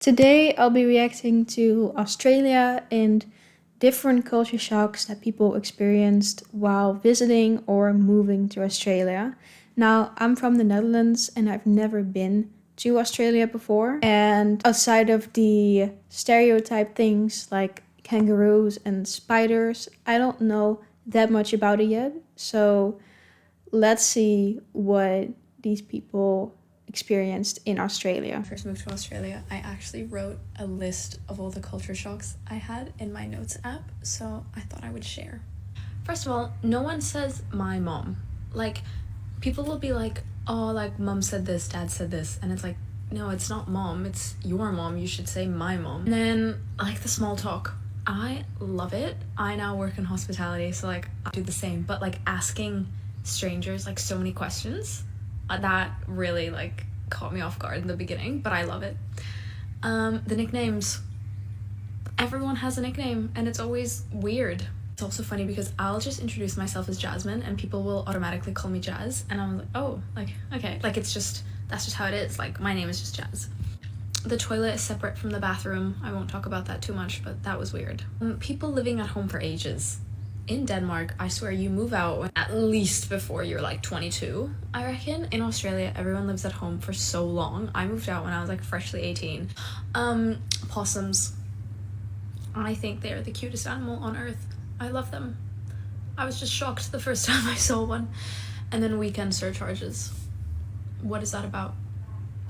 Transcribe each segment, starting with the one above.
Today, I'll be reacting to Australia and different culture shocks that people experienced while visiting or moving to Australia. Now, I'm from the Netherlands and I've never been to Australia before. And outside of the stereotype things like kangaroos and spiders, I don't know that much about it yet. So let's see what these people experienced in Australia. First moved to Australia, I actually wrote a list of all the culture shocks I had in my notes app, so I thought I would share. First of all, no one says my mom. Like, people will be like, oh, like, mom said this, dad said this, and it's like, no, it's not mom, it's your mom, you should say my mom. And then, like, the small talk. I love it. I now work in hospitality, so, like, I do the same, but, like, asking strangers, like, so many questions, that really, like, caught me off guard in the beginning, but I love it. The nicknames. Everyone has a nickname, and it's always weird. It's also funny because I'll just introduce myself as Jasmine, and people will automatically call me Jazz, and I'm like, oh, like, okay. Like, that's just how it is. Like, my name is just Jazz. The toilet is separate from the bathroom. I won't talk about that too much, but that was weird. People living at home for ages. In Denmark, I swear you move out at least before you're like 22, I reckon. In Australia, everyone lives at home for so long. I moved out when I was like freshly 18. Possums. I think they're the cutest animal on earth. I love them. I was just shocked the first time I saw one. And then weekend surcharges. What is that about?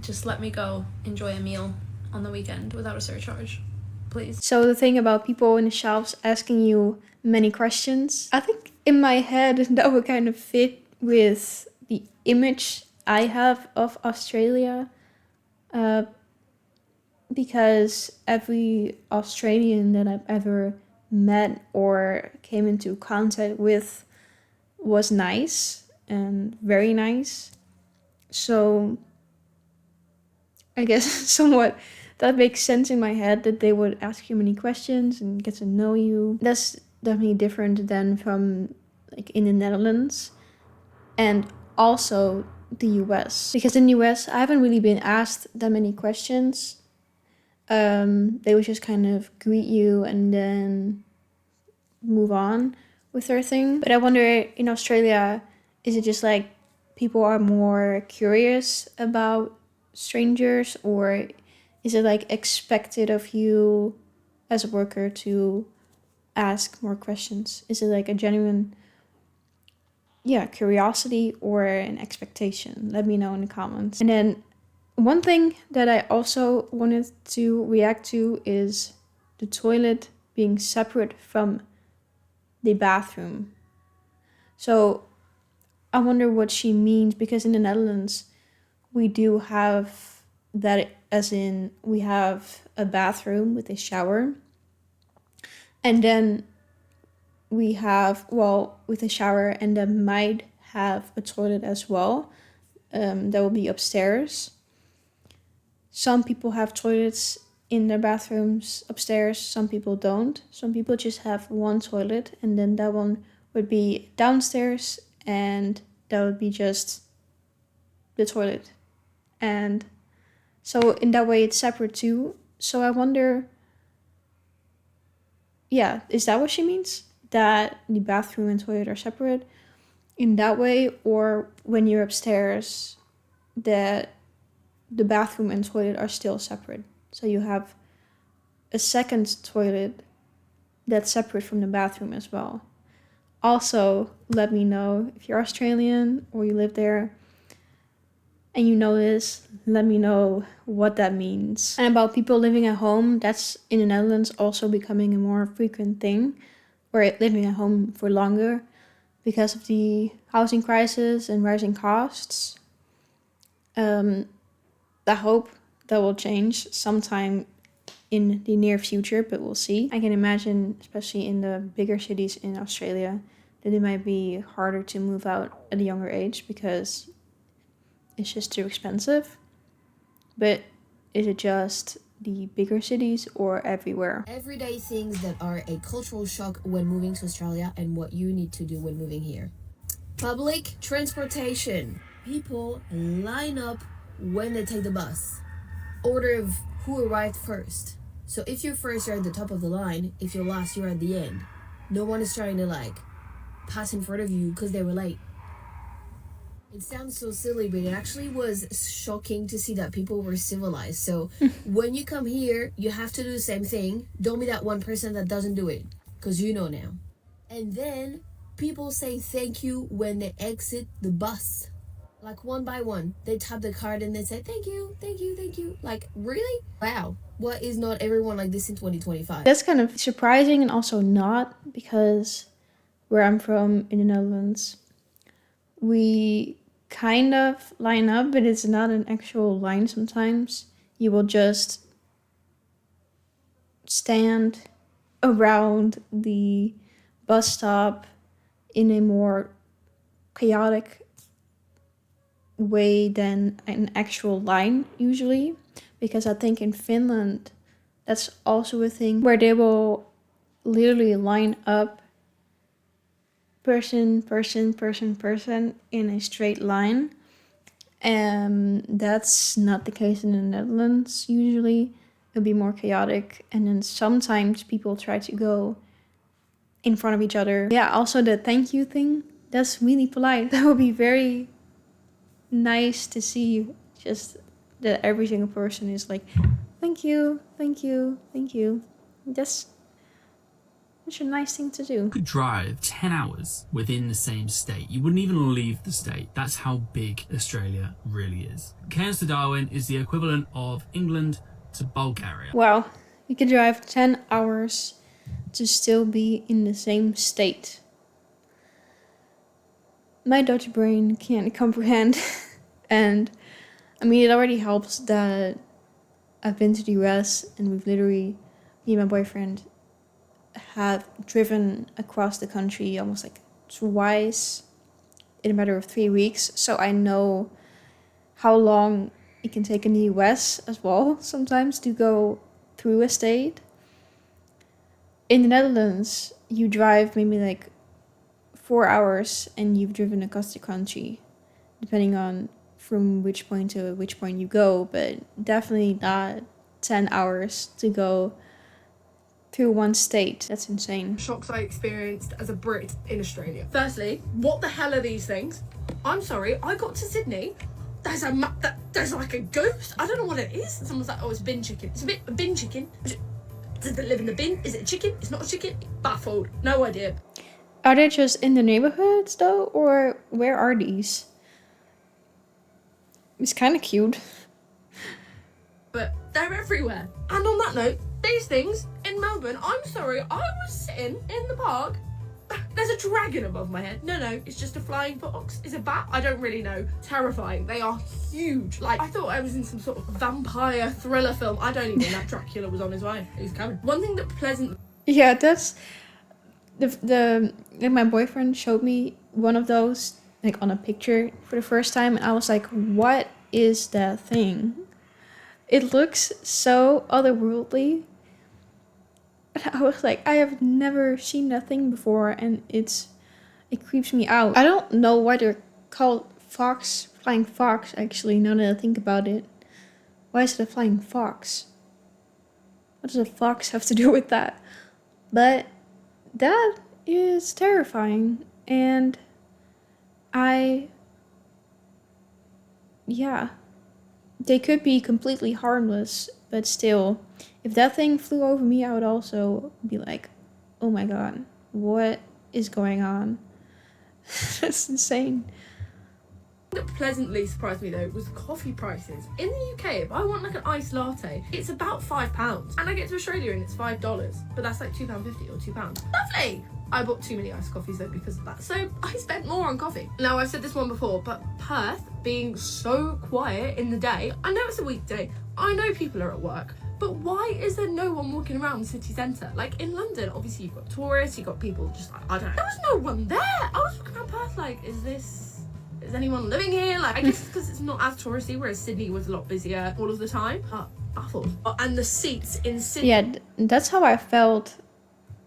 Just let me go enjoy a meal on the weekend without a surcharge, please. So the thing about people in the shops asking you many questions, I think in my head that would kind of fit with the image I have of Australia, because every Australian that I've ever met or came into contact with was nice and very nice. So I guess somewhat that makes sense in my head that they would ask you many questions and get to know you. That's definitely different than from like in the Netherlands and also the US. Because in the US, I haven't really been asked that many questions. They would just kind of greet you and then move on with their thing. But I wonder in Australia, is it just like people are more curious about strangers, or is it like expected of you as a worker to ask more questions? Is it like a genuine curiosity or an expectation? Let me know in the comments. And then one thing that I also wanted to react to is the toilet being separate from the bathroom. So I wonder what she means, because in the Netherlands we do have that, as in we have a bathroom with a shower, and then we have, well, with a shower, and then might have a toilet as well. That will be upstairs. Some people have toilets in their bathrooms upstairs, some people don't. Some people just have one toilet, and then that one would be downstairs, and that would be just the toilet. And so in that way it's separate too. So I wonder, is that what she means? That the bathroom and toilet are separate in that way? Or when you're upstairs, that the bathroom and toilet are still separate? So you have a second toilet that's separate from the bathroom as well. Also, let me know if you're Australian or you live there and you know this, let me know what that means. And about people living at home, that's in the Netherlands also becoming a more frequent thing, or living at home for longer because of the housing crisis and rising costs. I hope that will change sometime in the near future, but we'll see. I can imagine, especially in the bigger cities in Australia, that it might be harder to move out at a younger age because it's just too expensive. But is it just the bigger cities or everywhere? Everyday things that are a cultural shock when moving to Australia and what you need to do when moving here. Public transportation. People line up when they take the bus. Order of who arrived first. So if you're first, you're at the top of the line. If you're last, you're at the end. No one is trying to like pass in front of you because they were late. It sounds so silly, but it actually was shocking to see that people were civilized. So when you come here, you have to do the same thing. Don't be that one person that doesn't do it, because you know now. And then people say thank you when they exit the bus. Like one by one, they tap the card and they say thank you, thank you, thank you. Like, really? Wow. What is not everyone like this in 2025? That's kind of surprising and also not, because where I'm from in the Netherlands, we kind of line up, but it's not an actual line sometimes. You will just stand around the bus stop in a more chaotic way than an actual line usually, because I think in Finland that's also a thing where they will literally line up person in a straight line. That's not the case in the Netherlands usually. It'll be more chaotic, and then sometimes people try to go in front of each other. Yeah, also the thank you thing, that's really polite. That would be very nice to see, just that every single person is like, thank you, thank you, thank you. That's such a nice thing to do. You could drive 10 hours within the same state. You wouldn't even leave the state. That's how big Australia really is. Cairns to Darwin is the equivalent of England to Bulgaria. Wow, you could drive 10 hours to still be in the same state. My Dutch brain can't comprehend. And I mean, it already helps that I've been to the US and we've literally, me and my boyfriend, have driven across the country almost like twice in a matter of 3 weeks. So I know how long it can take in the US as well sometimes to go through a state. In the Netherlands, you drive maybe like 4 hours and you've driven across the country, depending on from which point to which point you go, but definitely not 10 hours to go through one state. That's insane. Shocks I experienced as a Brit in Australia. Firstly, what the hell are these things? I'm sorry, I got to Sydney. There's like a ghost. I don't know what it is. Someone's like, oh, it's bin chicken. It's a bin chicken. Does it live in the bin? Is it a chicken? It's not a chicken. Baffled. No idea. Are they just in the neighborhoods though, or where are these? It's kind of cute. But they're everywhere. And on that note, these things in Melbourne, I'm sorry, I was sitting in the park. There's a dragon above my head. No, it's just a flying fox. It's a bat. I don't really know. Terrifying. They are huge. Like, I thought I was in some sort of vampire thriller film. I don't even know that Dracula was on his way. He's coming. One thing that pleasant. Yeah, that's the my boyfriend showed me one of those like on a picture for the first time, and I was like, what is that thing? It looks so otherworldly. I was like, I have never seen that thing before, and it creeps me out. I don't know why they're called flying fox, actually, now that I think about it. Why is it a flying fox? What does a fox have to do with that? But that is terrifying, and they could be completely harmless, but still, if that thing flew over me, I would also be like, oh my god, what is going on? That's insane. What pleasantly surprised me though was the coffee prices. In the UK, if I want like an iced latte, it's about £5. And I get to Australia and it's $5. But that's like £2.50 or £2. Lovely! I bought too many iced coffees though because of that. So I spent more on coffee. Now, I've said this one before, but Perth being so quiet in the day, I know it's a weekday, I know people are at work, but why is there no one walking around the city centre? Like in London, obviously you've got tourists, you've got people just like, I don't know. There was no one there. I was looking around Perth like, is anyone living here? Like, I guess it's because it's not as touristy, whereas Sydney was a lot busier all of the time. Baffled. And the seats in Sydney. Yeah, that's how I felt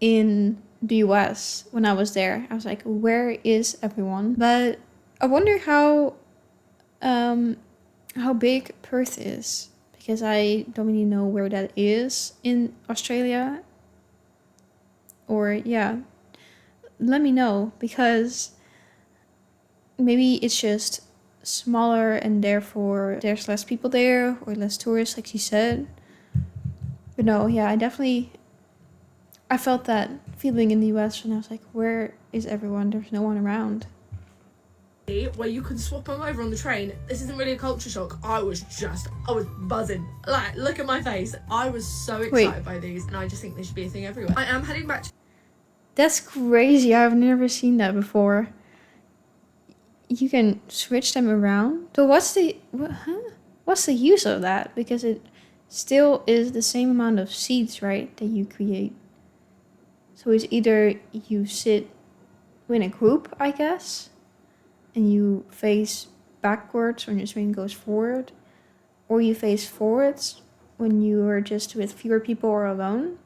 in the US when I was there. I was like, where is everyone? But I wonder how big Perth is, because I don't really know where that is in Australia. Or yeah, let me know, because maybe it's just smaller and therefore there's less people there or less tourists, like you said. But no, yeah, I felt that feeling in the US when I was like, where is everyone? There's no one around. Where you can swap them over on the train. This isn't really a culture shock. I was buzzing. Like, look at my face. I was so excited by these, and I just think they should be a thing everywhere. I am heading back to... That's crazy. I've never seen that before. You can switch them around. So what's the use of that? Because it still is the same amount of seats, right, that you create. So it's either you sit in a group, I guess, and you face backwards when your train goes forward, or you face forwards when you are just with fewer people or alone.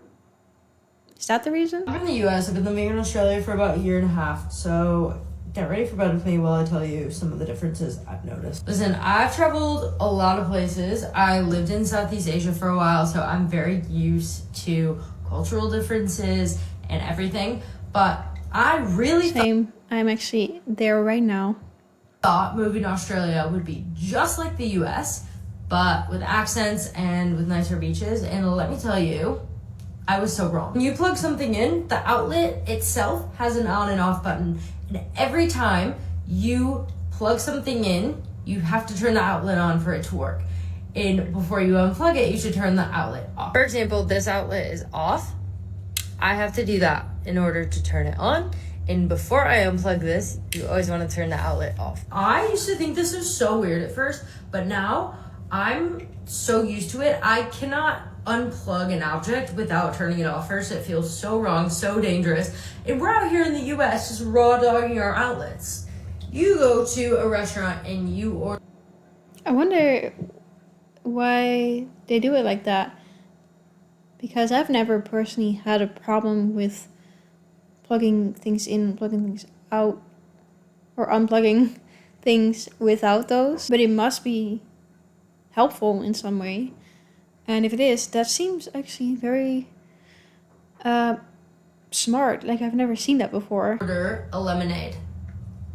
Is that the reason? I'm in the US. I've been living in Australia for about a year and a half, so get ready for bed with me while I tell you some of the differences I've noticed. Listen, I've traveled a lot of places. I lived in Southeast Asia for a while, so I'm very used to cultural differences and everything, but I really Same. I'm actually there right now. thought moving to Australia would be just like the US, but with accents and with nicer beaches, and let me tell you, I was so wrong. When you plug something in, the outlet itself has an on and off button, and every time you plug something in, you have to turn the outlet on for it to work. And before you unplug it, you should turn the outlet off. For example, this outlet is off. I have to do that in order to turn it on. And before I unplug this, you always want to turn the outlet off. I used to think this was so weird at first, but now I'm so used to it. I cannot unplug an object without turning it off first. It feels so wrong, so dangerous. And we're out here in the US just raw dogging our outlets. You go to a restaurant and you order. I wonder why they do it like that. Because I've never personally had a problem with plugging things in, plugging things out, or unplugging things without those. But it must be helpful in some way. And if it is, that seems actually very smart. Like, I've never seen that before. Order a lemonade.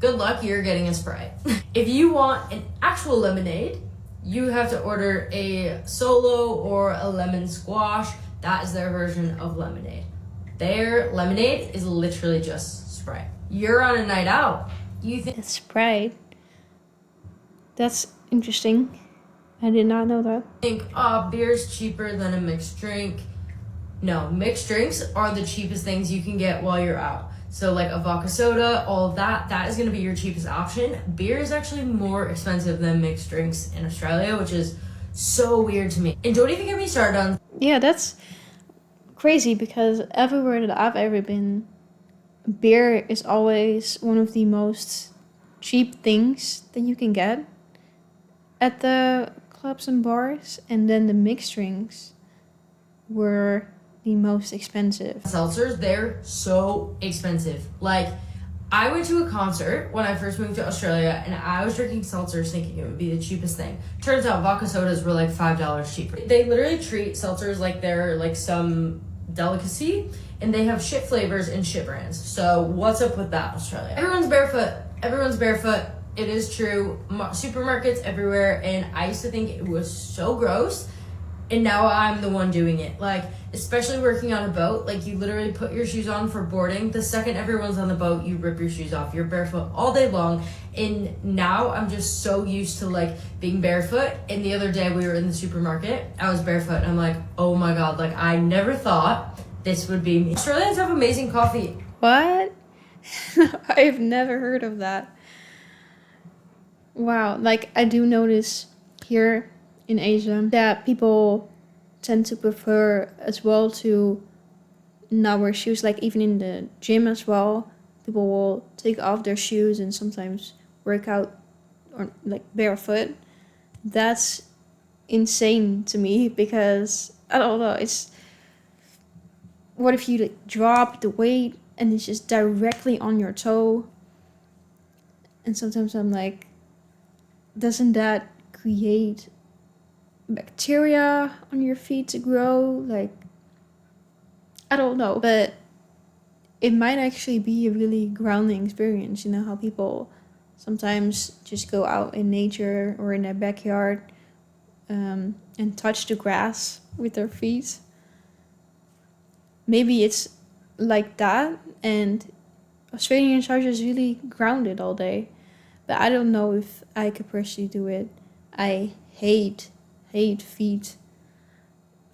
Good luck, you're getting a Sprite. If you want an actual lemonade, you have to order a solo or a lemon squash. That is their version of lemonade. Their lemonade is literally just Sprite. You're on a night out. You think That's Sprite. That's interesting. I did not know that. beer's cheaper than a mixed drink. No, mixed drinks are the cheapest things you can get while you're out. So like a vodka soda, all of that, that is going to be your cheapest option. Beer is actually more expensive than mixed drinks in Australia, which is so weird to me. And don't even get me started on... Yeah, that's crazy, because everywhere that I've ever been, beer is always one of the most cheap things that you can get at the clubs and bars, and then the mixed drinks were the most expensive. Seltzers, they're so expensive. Like, I went to a concert when I first moved to Australia, and I was drinking seltzers thinking it would be the cheapest thing. Turns out vodka sodas were like $5 cheaper. They literally treat seltzers like they're like some delicacy, and they have shit flavors and shit brands. So what's up with that, Australia? Everyone's barefoot. It is true. Supermarkets everywhere, and I used to think it was so gross, and now I'm the one doing it. Like, especially working on a boat, like you literally put your shoes on for boarding. The second everyone's on the boat, you rip your shoes off. You're barefoot all day long, and now I'm just so used to like being barefoot. And the other day we were in the supermarket, I was barefoot, and I'm like, oh my god, like I never thought this would be me. Australians have amazing coffee. What? I've never heard of that. Wow, like I do notice here in Asia that people tend to prefer as well to not wear shoes. Like even in the gym as well, people will take off their shoes and sometimes work out or like barefoot. That's insane to me, because I don't know, it's, what if you like drop the weight and it's just directly on your toe? And sometimes I'm like, doesn't that create bacteria on your feet to grow. Like, I don't know, but it might actually be a really grounding experience. You know how people sometimes just go out in nature or in their backyard and touch the grass with their feet. Maybe it's like that, and Australians are just really grounded all day. But I don't know if I could personally do it. I hate feet,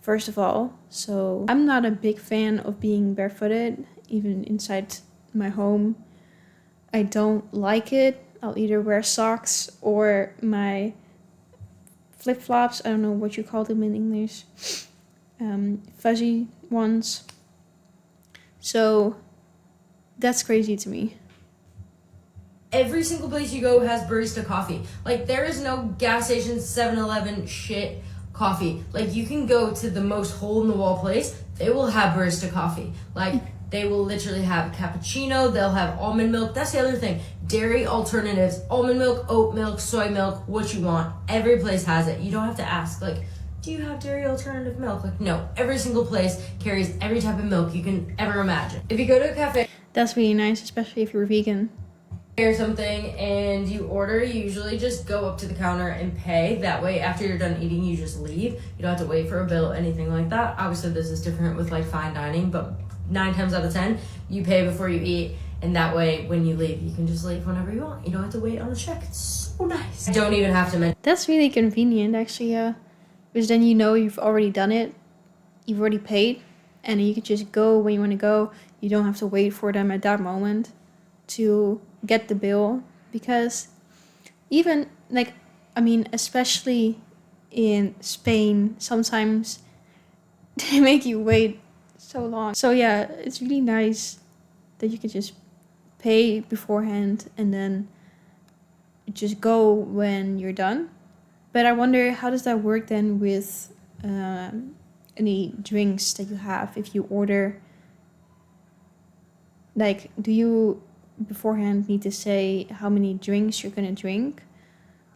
first of all. So I'm not a big fan of being barefooted, even inside my home. I don't like it. I'll either wear socks or my flip-flops. I don't know what you call them in English. Fuzzy ones. So that's crazy to me. Every single place you go has barista coffee. Like, there is no gas station, 7-Eleven shit coffee. Like, you can go to the most hole-in-the-wall place, they will have barista coffee. Like, they will literally have cappuccino, they'll have almond milk. That's the other thing. Dairy alternatives, almond milk, oat milk, soy milk, what you want. Every place has it. You don't have to ask, like, do you have dairy alternative milk? Like, no. Every single place carries every type of milk you can ever imagine. If you go to a cafe That's really nice, especially if you're vegan. or something and you order, you usually just go up to the counter and pay. That way, after you're done eating, you just leave. You don't have to wait for a bill, anything like that. Obviously, this is different with like fine dining, but 9 times out of 10, you pay before you eat. And that way, when you leave, you can just leave whenever you want. You don't have to wait on a check. It's so nice. You don't even have to mention. That's really convenient, actually, yeah. Because then you know you've already done it. You've already paid. And you can just go when you want to go. You don't have to wait for them at that moment to get the bill. Because even, like, I mean, especially in Spain, sometimes they make you wait so long. So yeah, it's really nice that you can just pay beforehand and then just go when you're done. But I wonder, how does that work then with any drinks that you have if you order? Like, do you beforehand need to say how many drinks you're gonna drink?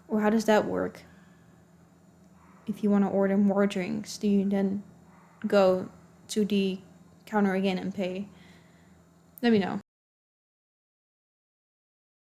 Or how does that work? If you want to order more drinks, do you then go to the counter again and pay? Let me know.